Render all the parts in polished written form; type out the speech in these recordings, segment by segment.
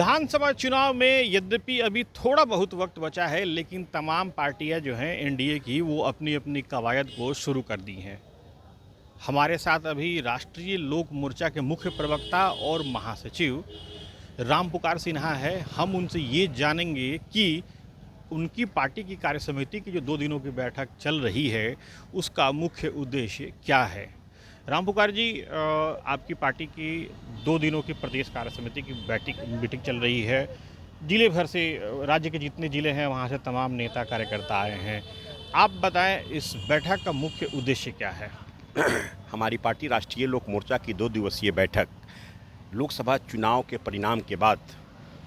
विधानसभा चुनाव में यद्यपि अभी थोड़ा बहुत वक्त बचा है, लेकिन तमाम पार्टियां जो हैं एनडीए की वो अपनी अपनी कवायद को शुरू कर दी हैं। हमारे साथ अभी राष्ट्रीय लोक मोर्चा के मुख्य प्रवक्ता और महासचिव रामपुकार सिन्हा है। हम उनसे ये जानेंगे कि उनकी पार्टी की कार्यसमिति की जो 2 दिनों की बैठक चल रही है, उसका मुख्य उद्देश्य क्या है। रामपुकार जी, आपकी पार्टी की 2 दिनों की प्रदेश कार्यसमिति की मीटिंग चल रही है। जिले भर से, राज्य के जितने ज़िले हैं वहाँ से तमाम नेता कार्यकर्ता आए हैं। आप बताएं, इस बैठक का मुख्य उद्देश्य क्या है। हमारी पार्टी राष्ट्रीय लोक मोर्चा की 2 दिवसीय बैठक लोकसभा चुनाव के परिणाम के बाद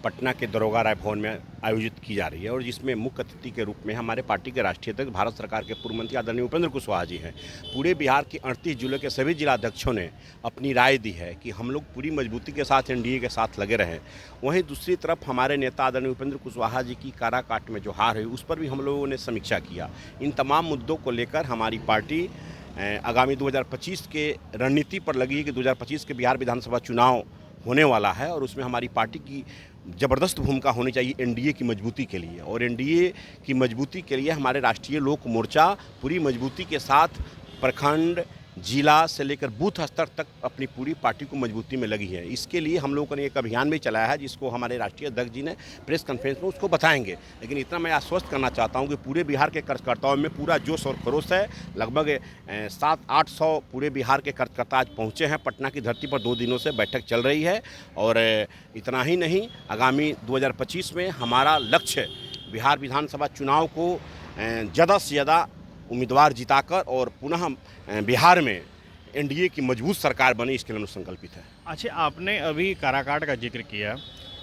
पटना के दरोगा राय भवन में आयोजित की जा रही है और जिसमें मुख्य अतिथि के रूप में हमारे पार्टी के राष्ट्रीय अध्यक्ष भारत सरकार के पूर्व मंत्री आदरणीय उपेंद्र कुशवाहा जी हैं। पूरे बिहार के 38 जिलों के सभी जिलाध्यक्षों ने अपनी राय दी है कि हम लोग पूरी मजबूती के साथ एनडीए के साथ लगे रहें। वहीं दूसरी तरफ हमारे नेता आदरणीय उपेंद्र कुशवाहा जी की काराकाट में जो हार है उस पर भी हम लोगों ने समीक्षा किया। इन तमाम मुद्दों को लेकर हमारी पार्टी आगामी 2025 के रणनीति पर लगी है कि 2025 के बिहार विधानसभा चुनाव होने वाला है और उसमें हमारी पार्टी की ज़बरदस्त भूमिका होनी चाहिए एनडीए की मजबूती के लिए। और एनडीए की मजबूती के लिए हमारे राष्ट्रीय लोक मोर्चा पूरी मजबूती के साथ प्रखंड, जिला से लेकर बूथ स्तर तक अपनी पूरी पार्टी को मजबूती में लगी है। इसके लिए हम लोगों ने एक अभियान भी चलाया है जिसको हमारे राष्ट्रीय अध्यक्ष जी ने प्रेस कॉन्फ्रेंस में उसको बताएंगे। लेकिन इतना मैं आश्वस्त करना चाहता हूं कि पूरे बिहार के कार्यकर्ताओं में पूरा जोश और खरोश है। लगभग 700-800 पूरे बिहार के कार्यकर्ता आज पहुँचे हैं पटना की धरती पर। 2 दिनों से बैठक चल रही है और इतना ही नहीं, आगामी 2025 में हमारा लक्ष्य बिहार विधानसभा चुनाव को ज़्यादा से ज़्यादा उम्मीदवार जिताकर और पुनः बिहार में एनडीए की मजबूत सरकार बने, इसके लिए हम संकल्पित है। अच्छा, आपने अभी काराकाट का जिक्र किया।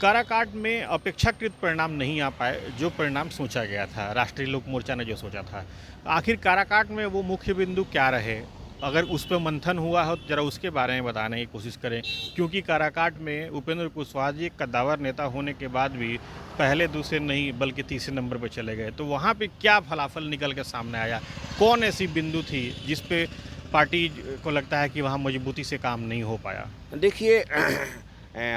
काराकाट में अपेक्षाकृत परिणाम नहीं आ पाए, जो परिणाम सोचा गया था, राष्ट्रीय लोक मोर्चा ने जो सोचा था। आखिर काराकाट में वो मुख्य बिंदु क्या रहे? अगर उस पर मंथन हुआ हो तो ज़रा उसके बारे में बताने की कोशिश करें, क्योंकि काराकाट में उपेंद्र कुशवाहा जी एक कद्दावर नेता होने के बाद भी पहले दूसरे नहीं बल्कि तीसरे नंबर पर चले गए। तो वहाँ पे क्या फलाफल निकल के सामने आया? कौन ऐसी बिंदु थी जिस पे पार्टी को लगता है कि वहाँ मजबूती से काम नहीं हो पाया? देखिए,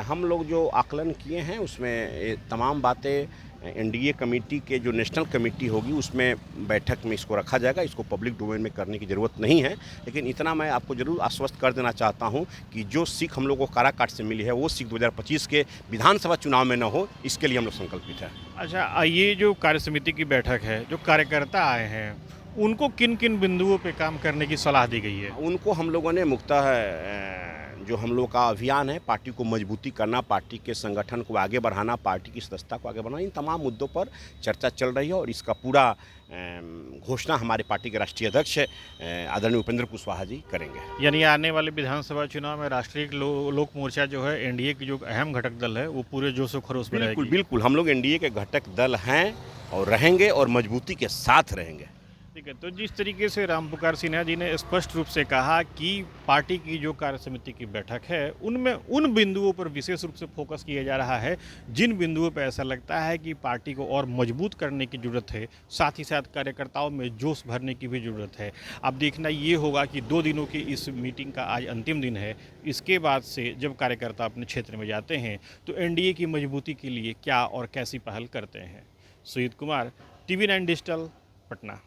हम लोग जो आकलन किए हैं उसमें तमाम बातें एनडीए कमेटी के जो नेशनल कमेटी होगी उसमें बैठक में इसको रखा जाएगा। इसको पब्लिक डोमेन में करने की ज़रूरत नहीं है। लेकिन इतना मैं आपको ज़रूर आश्वस्त कर देना चाहता हूं कि जो सीख हम लोग को काराकाट से मिली है वो सीख 2025 के विधानसभा चुनाव में न हो, इसके लिए हम लोग संकल्पित है। अच्छा, ये जो कार्यसमिति की बैठक है, जो कार्यकर्ता आए हैं, उनको किन किन बिंदुओं पे काम करने की सलाह दी गई है? उनको हम लोगों ने मुख्यतः जो हम लोग का अभियान है पार्टी को मजबूती करना, पार्टी के संगठन को आगे बढ़ाना, पार्टी की सदस्यता को आगे बढ़ाना, इन तमाम मुद्दों पर चर्चा चल रही है और इसका पूरा घोषणा हमारे पार्टी के राष्ट्रीय अध्यक्ष आदरणीय उपेंद्र कुशवाहा जी करेंगे। यानी आने वाले विधानसभा चुनाव में राष्ट्रीय लोक मोर्चा जो है, एनडीए की जो अहम घटक दल है, वो पूरे जोश और खरोश में रहेगी। बिल्कुल, हम लोग एनडीए के घटक दल हैं और रहेंगे और मजबूती के साथ रहेंगे। ठीक है, तो जिस तरीके से रामपुकार सिन्हा जी ने स्पष्ट रूप से कहा कि पार्टी की जो कार्यसमिति की बैठक है उनमें उन बिंदुओं पर विशेष रूप से फोकस किया जा रहा है जिन बिंदुओं पर ऐसा लगता है कि पार्टी को और मजबूत करने की ज़रूरत है, साथ ही साथ कार्यकर्ताओं में जोश भरने की भी ज़रूरत है। अब देखना ये होगा कि 2 दिनों की इस मीटिंग का आज अंतिम दिन है। इसके बाद से जब कार्यकर्ता अपने क्षेत्र में जाते हैं तो एनडीए की मजबूती के लिए क्या और कैसी पहल करते हैं। Sujit Kumar, TV9 digital, Patna.